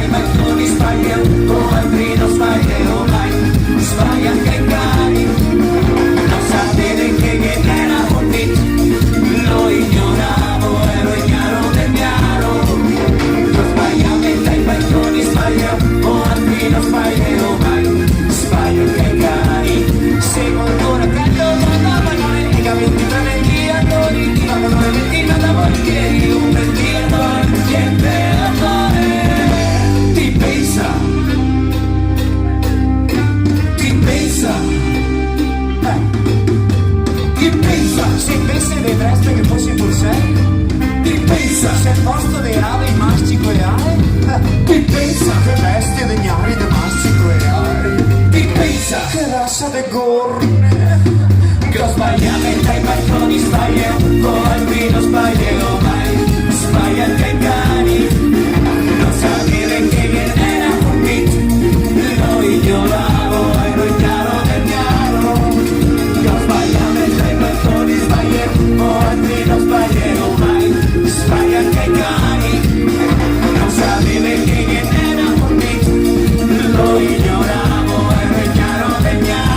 dai balconi sbaglia, o altri non sbaglierò mai, sbaglia anche i cani, non sapete che era un beat, lo ignoravo, ero ignaro del chiaro, lo sbagliamo dai balconi sbaglia, o altri non sbaglierò mai, sbaglia anche i cani, seguo ancora caldo da pallone, e capiti tra ventilatori, ti vanno le ventina da voltieri, un ventilatore, niente da fare, ti pensa, se pensi vedreste che fossi pur sei, ti pensa, se il posto dei rave mastico e ale, ti pensa, che bestie degnari de mastico e ale, ti pensa, che razza de gorne, che ho sbagliato e dai balconi sbaglio, o altri non sbaglierò mai, sbaglia anche i cani, non sapere che era un beat, lo ignoravo, ero ignaro del chiaro, che ho sbagliato e dai balconi sbaglio, o altri non sbaglierò mai, sbaglia anche i cani, non sapere che era un beat, lo ignoravo, ero ignaro del chiaro.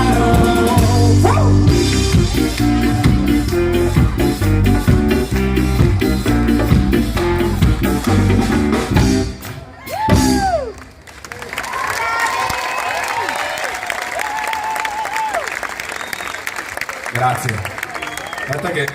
Grazie. Aspetta che